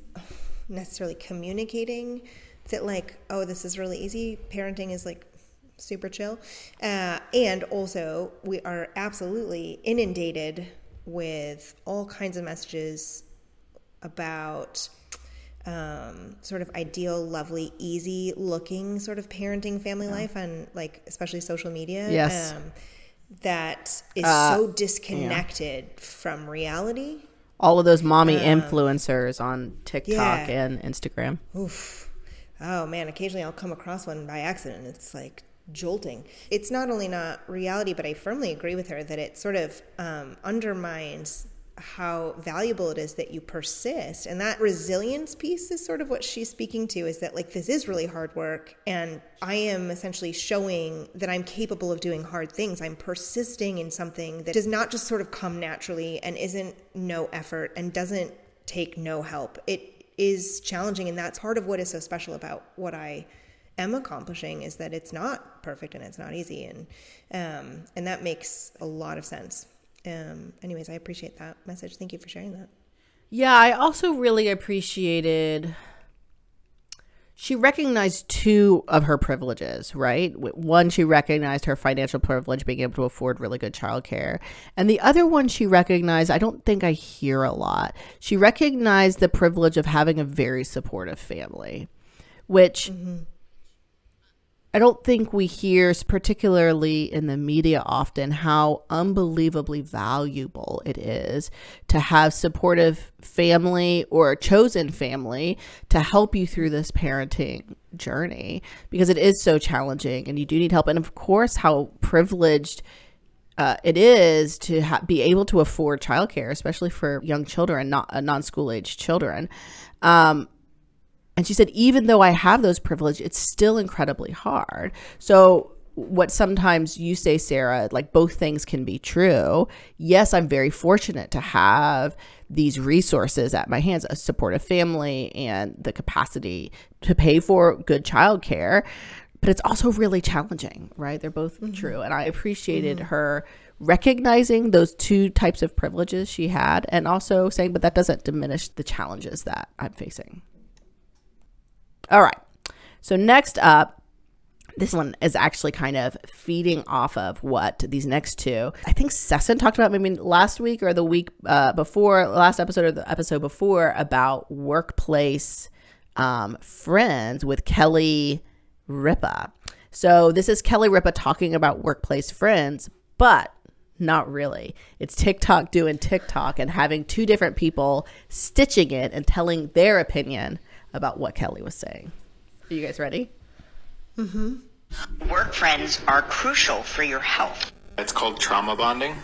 necessarily communicating that like, oh, this is really easy. Parenting is like super chill. And also we are absolutely inundated with all kinds of messages about sort of ideal, lovely, easy looking sort of parenting family life on like especially social media. Yes. That is so disconnected from reality. All of those mommy influencers on TikTok and Instagram. Oof. Oh man, occasionally I'll come across one by accident. It's like jolting. It's not only not reality, but I firmly agree with her that it sort of undermines how valuable it is that you persist. And that resilience piece is sort of what she's speaking to, is that like this is really hard work, and I am essentially showing that I'm capable of doing hard things. I'm persisting in something that does not just sort of come naturally and isn't no effort and doesn't take no help. It is challenging, and that's part of what is so special about what I am accomplishing, is that it's not perfect and it's not easy, and that makes a lot of sense. Anyways, I appreciate that message. Thank you for sharing that. Yeah, I also really appreciated, she recognized two of her privileges, right? One, she recognized her financial privilege, being able to afford really good childcare. And the other one she recognized, I don't think I hear a lot. She recognized the privilege of having a very supportive family, which I don't think we hear, particularly in the media often, how unbelievably valuable it is to have supportive family or a chosen family to help you through this parenting journey, because it is so challenging and you do need help. And of course, how privileged it is to be able to afford childcare, especially for young children, not non-school age children. And she said, even though I have those privileges, it's still incredibly hard. So what sometimes you say, Sarah, like both things can be true. Yes, I'm very fortunate to have these resources at my hands, a supportive family and the capacity to pay for good childcare, but it's also really challenging, right? They're both true. And I appreciated her recognizing those two types of privileges she had, and also saying, but that doesn't diminish the challenges that I'm facing. All right. So next up, this one is actually kind of feeding off of what these next two. I think Sesson talked about maybe last week or the week before, last episode or the episode before, about workplace friends with Kelly Ripa. So this is Kelly Ripa talking about workplace friends, but not really. It's TikTok doing TikTok and having two different people stitching it and telling their opinion about what Kelly was saying. Are you guys ready? Work friends are crucial for your health. It's called trauma bonding.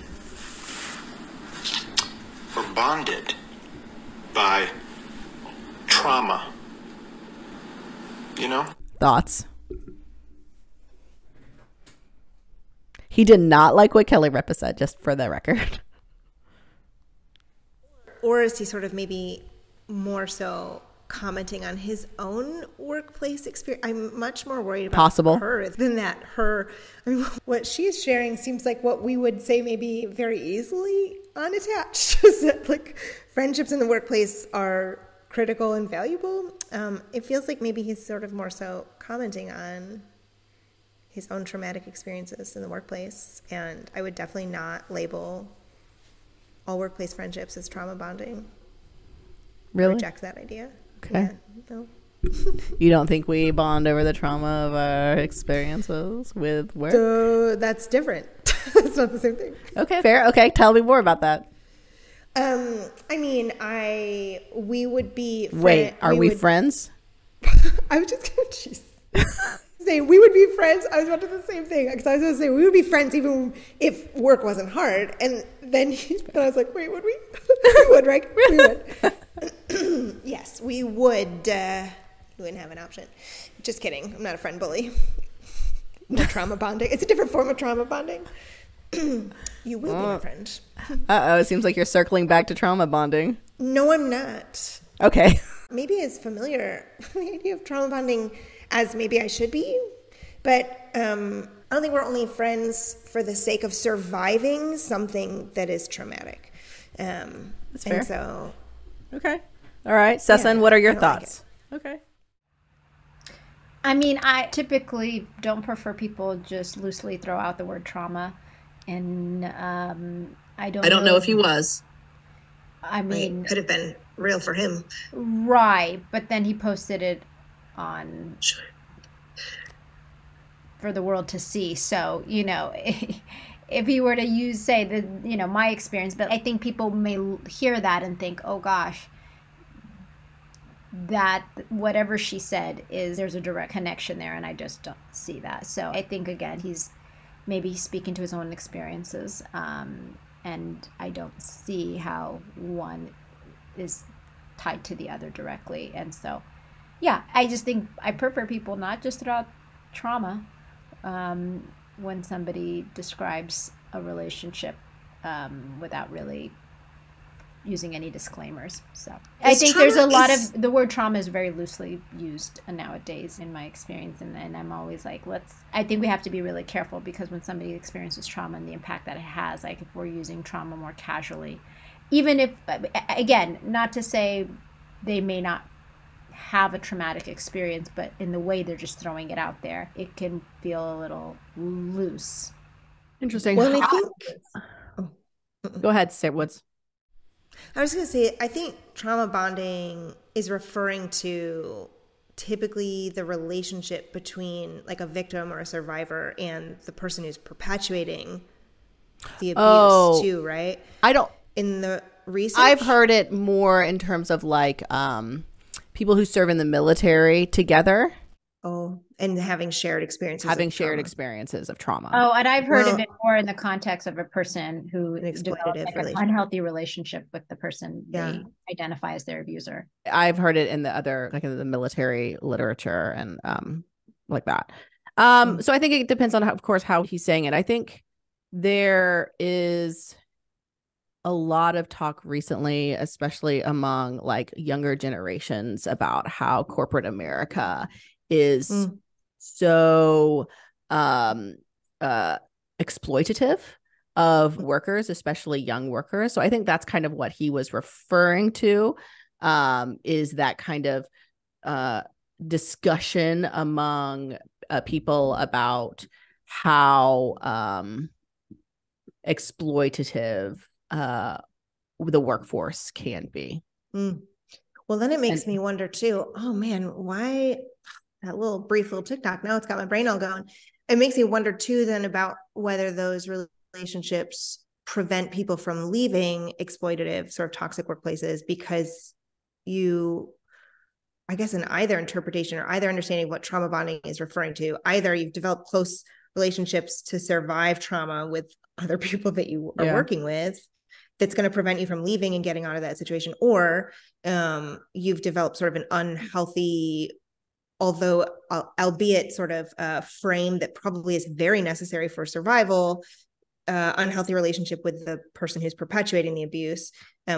We're bonded by trauma. You know? Thoughts? He did not like what Kelly Ripa said, just for the record. Or is he sort of maybe more so commenting on his own workplace experience? I'm much more worried about her than that. I mean, what she's sharing seems like what we would say maybe very easily unattached. Is that like friendships in the workplace are critical and valuable? It feels like maybe he's sort of more so commenting on his own traumatic experiences in the workplace. And I would definitely not label all workplace friendships as trauma bonding. Really? Reject that idea. Okay. Yeah, no. You don't think we bond over the trauma of our experiences with work? So that's different. It's not the same thing. Okay, fair. Okay, tell me more about that. I mean, we would be. Wait, are we friends? I was just gonna say we would be friends. I was about to do the same thing, because I was going to say we would be friends even if work wasn't hard. And then I was like, wait, would we? We would, right? We would. Yes, we would. We wouldn't have an option. Just kidding. I'm not a friend bully. No trauma bonding. It's a different form of trauma bonding. You will be my friend. Uh-oh, it seems like you're circling back to trauma bonding. No, I'm not. Okay. Maybe as familiar with the idea of trauma bonding as maybe I should be. But I don't think we're only friends for the sake of surviving something that is traumatic. That's fair. And so... Okay. All right. Sesson, what are your thoughts? Okay. I mean, I typically don't prefer people just loosely throw out the word trauma. And I don't know if he was. I mean, Could have been real for him. right. But then he posted it on for the world to see. So, if he were to say that, my experience, but I think people may hear that and think, oh gosh, that whatever she said there's a direct connection there, and I just don't see that. So I think, again, he's maybe speaking to his own experiences, and I don't see how one is tied to the other directly. And so, yeah, I just think I prefer people not just about trauma when somebody describes a relationship without really using any disclaimers. So I think there's a lot of the word trauma is very loosely used nowadays in my experience, and I'm always like, I think we have to be really careful, because when somebody experiences trauma and the impact that it has, like if we're using trauma more casually, even if, again, not to say they may not have a traumatic experience, but in the way they're just throwing it out there, it can feel a little loose. Interesting. Well, I think Go ahead, say what's. I was going to say, I think trauma bonding is referring to typically the relationship between like a victim or a survivor and the person who's perpetuating the abuse too, right? I don't. In the research, I've heard it more in terms of like people who serve in the military together. Oh, and having shared experiences. Experiences of trauma. Oh, and I've heard of it more in the context of a person who developed like an unhealthy relationship with the person they identify as their abuser. I've heard it in the other, like in the military literature and like that. So I think it depends on, of course, how he's saying it. I think there is a lot of talk recently, especially among like younger generations, about how corporate America is so exploitative of workers, especially young workers. So I think that's kind of what he was referring to, is that kind of discussion among people about how exploitative the workforce can be. Well, then it makes me wonder too, oh man, why that brief little TikTok, now it's got my brain all going. It makes me wonder too then about whether those relationships prevent people from leaving exploitative sort of toxic workplaces, because I guess in either interpretation or either understanding what trauma bonding is referring to, either you've developed close relationships to survive trauma with other people that you are working with, that's going to prevent you from leaving and getting out of that situation, or you've developed sort of an unhealthy, although albeit sort of frame that probably is very necessary for survival, unhealthy relationship with the person who's perpetuating the abuse,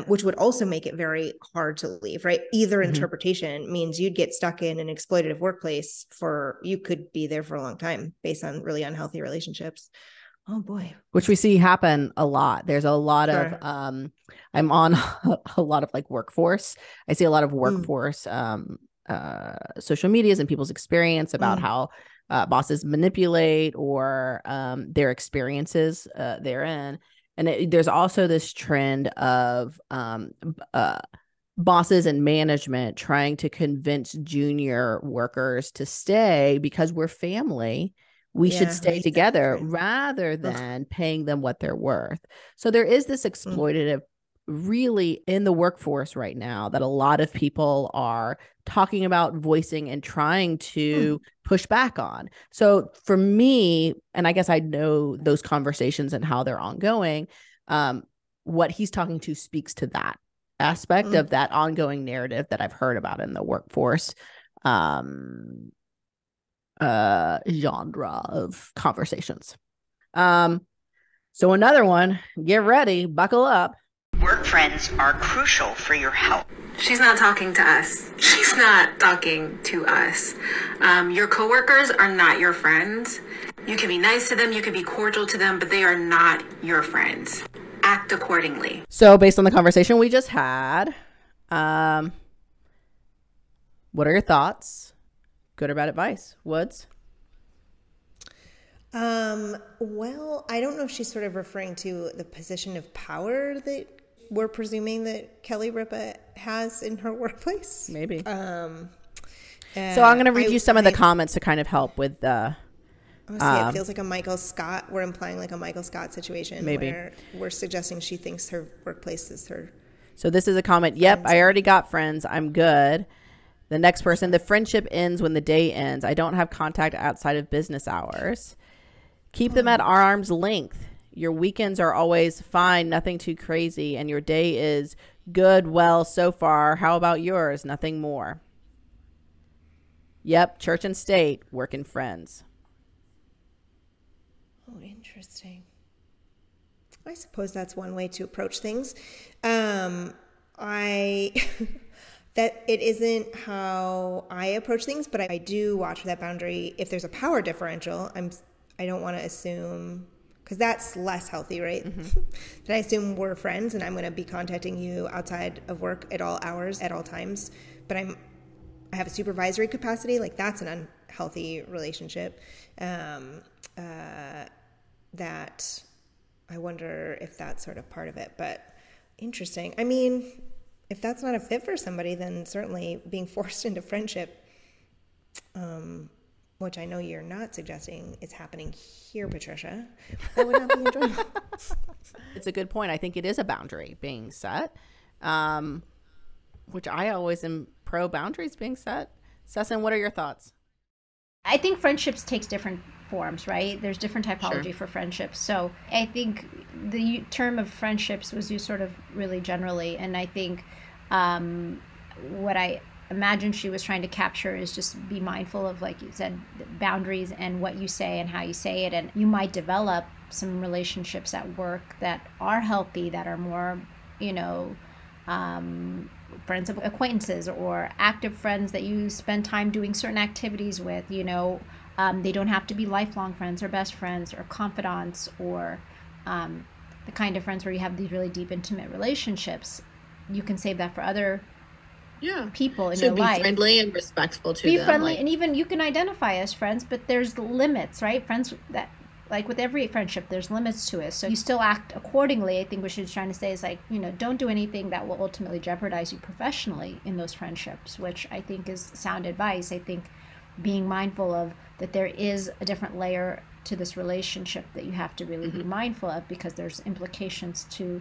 which would also make it very hard to leave, right? Either interpretation means you'd get stuck in an exploitative workplace you could be there for a long time based on really unhealthy relationships. Oh boy. Which we see happen a lot. There's a lot of, I'm on a lot of like workforce. I see a lot of workforce social medias and people's experience about how bosses manipulate or their experiences therein. And there's also this trend of bosses and management trying to convince junior workers to stay because we're family. We should stay together rather than paying them what they're worth. So there is this exploitative really in the workforce right now that a lot of people are talking about, voicing, and trying to push back on. So for me, and I guess I know those conversations and how they're ongoing, what he's talking to speaks to that aspect of that ongoing narrative that I've heard about in the workforce genre of conversations. So another one, get ready, buckle up. Work friends are crucial for your health. She's not talking to us. She's not talking to us. Your coworkers are not your friends. You can be nice to them, you can be cordial to them, but they are not your friends. Act accordingly. So based on the conversation we just had, what are your thoughts? Good or bad advice? Woods? Well, I don't know if she's sort of referring to the position of power that we're presuming that Kelly Ripa has in her workplace. Maybe. So I'm going to read you some of the comments to kind of help with the. Honestly, it feels like a Michael Scott. We're implying like a Michael Scott situation. Maybe. Where we're suggesting she thinks her workplace is her. So this is a comment. Yep, I already got friends. I'm good. The next person, the friendship ends when the day ends. I don't have contact outside of business hours. Keep them at arm's length. Your weekends are always fine, nothing too crazy, and your day is good, well, so far. How about yours? Nothing more. Yep, church and state, work and friends. Oh, interesting. I suppose that's one way to approach things. That it isn't how I approach things, but I do watch for that boundary. If there's a power differential, I don't want to assume, because that's less healthy, right? Mm-hmm. That I assume we're friends and I'm going to be contacting you outside of work at all hours, at all times. But I have a supervisory capacity. Like, that's an unhealthy relationship. That I wonder if that's sort of part of it. But interesting. I mean, if that's not a fit for somebody, then certainly being forced into friendship, which I know you're not suggesting is happening here, Patricia, that would not be enjoyable. It's a good point. I think it is a boundary being set, which I always am pro boundaries being set. Sesson, what are your thoughts? I think friendships takes different forms, right? There's different typology for friendships. So I think the term of friendships was used sort of really generally. And I think what I imagine she was trying to capture is just be mindful of, like you said, boundaries and what you say and how you say it. And you might develop some relationships at work that are healthy, that are more, friends of acquaintances or active friends that you spend time doing certain activities with. They don't have to be lifelong friends or best friends or confidants or the kind of friends where you have these really deep, intimate relationships. You can save that for other people in your life. Be friendly and respectful to them. Be them. friendly, and even you can identify as friends, but there's limits, right? Friends that, like with every friendship, there's limits to it. So you still act accordingly. I think what she's trying to say is, like, don't do anything that will ultimately jeopardize you professionally in those friendships, which I think is sound advice. I think being mindful of that there is a different layer to this relationship that you have to really be mindful of, because there's implications to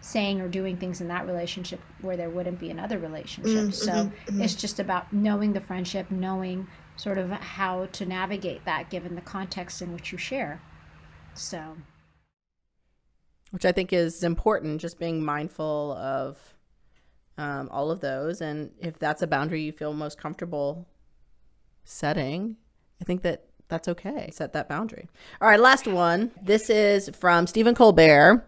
saying or doing things in that relationship where there wouldn't be in other relationships. So it's just about knowing the friendship, knowing sort of how to navigate that given the context in which you share. So, which I think is important, just being mindful of all of those. And if that's a boundary you feel most comfortable setting, I think that's okay. Set that boundary. All right, last one. This is from Stephen Colbert.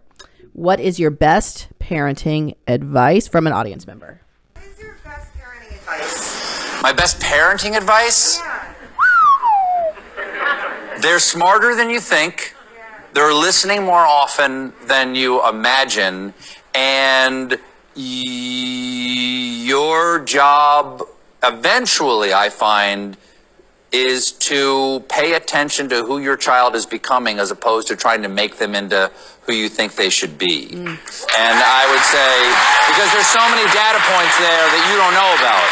What is your best parenting advice, from an audience member? What is your best parenting advice? My best parenting advice? Yeah. They're smarter than you think. They're listening more often than you imagine. And your job eventually, I find, is to pay attention to who your child is becoming, as opposed to trying to make them into who you think they should be. And I would say, because there's so many data points there that you don't know about.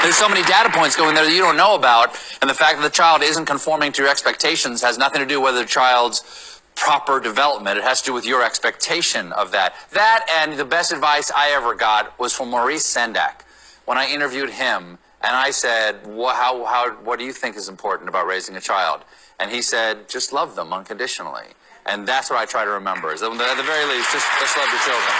There's so many data points going there that you don't know about, and the fact that the child isn't conforming to your expectations has nothing to do with the child's proper development. It has to do with your expectation of that. That, and the best advice I ever got was from Maurice Sendak when I interviewed him. And I said, what do you think is important about raising a child? And he said, just love them unconditionally. And that's what I try to remember, is that at the very least, just love your children.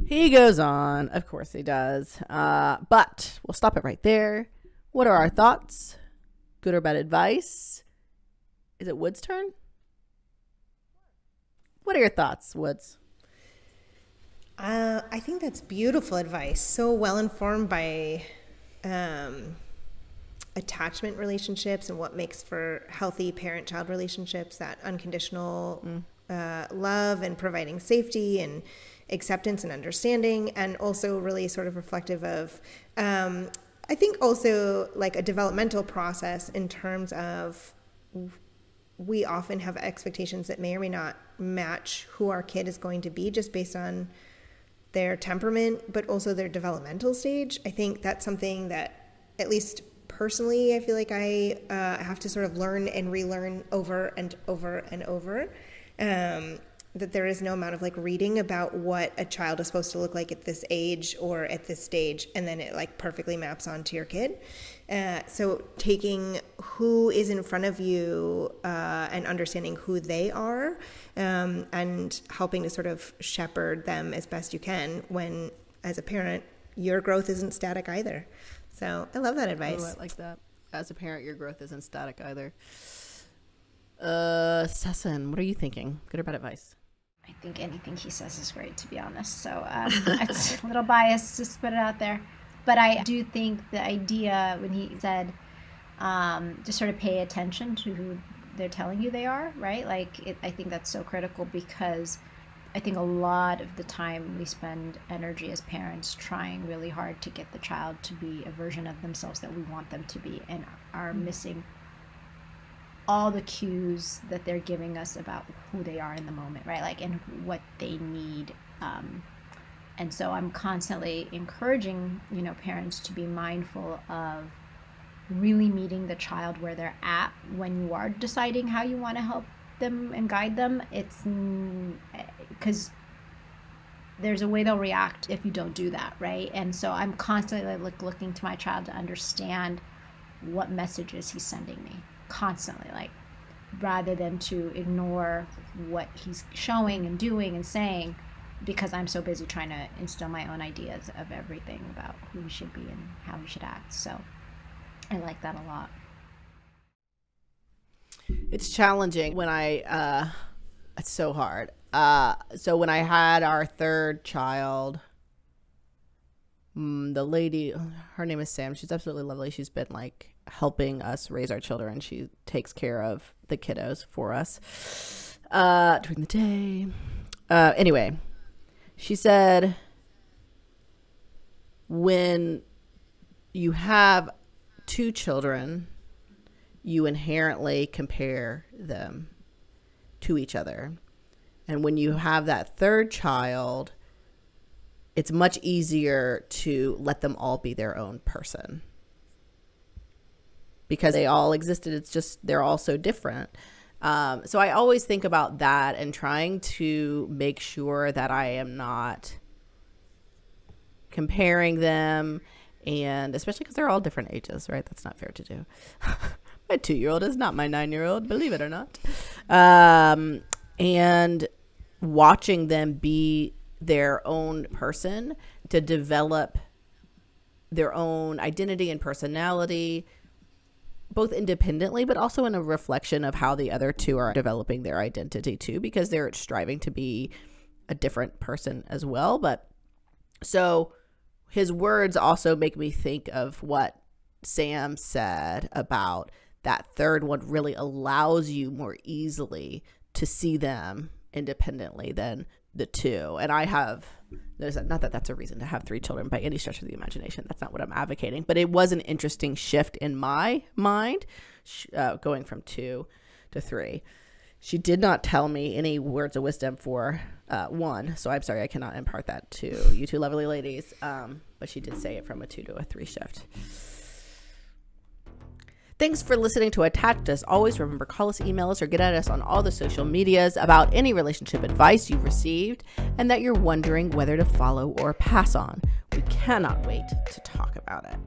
He goes on. Of course he does. But we'll stop it right there. What are our thoughts? Good or bad advice? Is it Wood's turn? What are your thoughts, Woods? I think that's beautiful advice. So well informed by attachment relationships and what makes for healthy parent-child relationships, that unconditional love and providing safety and acceptance and understanding, and also really sort of reflective of, I think also like a developmental process in terms of we often have expectations that may or may not match who our kid is going to be just based on their temperament, but also their developmental stage. I think that's something that, at least personally, I feel like I have to sort of learn and relearn over and over and over. That there is no amount of like reading about what a child is supposed to look like at this age or at this stage, and then it like perfectly maps onto your kid. So taking who is in front of you and understanding who they are, and helping to sort of shepherd them as best you can when, as a parent, your growth isn't static either. So I love that advice. Oh, I like that. As a parent, your growth isn't static either. Sesson, what are you thinking? Good or bad advice? I think anything he says is great, to be honest. So it's a little biased, just put it out there. But I do think the idea when he said just sort of pay attention to who they're telling you they are, right? Like, I think that's so critical, because I think a lot of the time we spend energy as parents trying really hard to get the child to be a version of themselves that we want them to be, and are missing all the cues that they're giving us about who they are in the moment, right? Like, and what they need. And so I'm constantly encouraging, parents to be mindful of really meeting the child where they're at when you are deciding how you want to help them and guide them. It's because there's a way they'll react if you don't do that, right? And so I'm constantly looking to my child to understand what messages he's sending me. Constantly, like, rather than to ignore what he's showing and doing and saying, because I'm so busy trying to instill my own ideas of everything about who he should be and how he should act. So I like that a lot. It's challenging when it's so hard. So when I had our third child, the lady, her name is Sam. She's absolutely lovely. She's been like helping us raise our children. She takes care of the kiddos for us during the day. Anyway, she said, when you have two children, you inherently compare them to each other. And when you have that third child, it's much easier to let them all be their own person, because they all existed. It's just, they're all so different. So I always think about that and trying to make sure that I am not comparing them, and especially because they're all different ages, right? That's not fair to do. My 2-year-old is not my 9-year-old, believe it or not. And watching them be their own person, to develop their own identity and personality, both independently, but also in a reflection of how the other two are developing their identity too, because they're striving to be a different person as well. But so his words also make me think of what Sam said about that third one really allows you more easily to see them independently than the two. And I have, not that that's a reason to have 3 children by any stretch of the imagination. That's not what I'm advocating. But it was an interesting shift in my mind, going from 2 to 3. She did not tell me any words of wisdom for 1. So I'm sorry, I cannot impart that to you two lovely ladies. But she did say it from a 2 to a 3 shift. Thanks for listening to Attached. As always, remember, call us, email us, or get at us on all the social medias about any relationship advice you've received and that you're wondering whether to follow or pass on. We cannot wait to talk about it.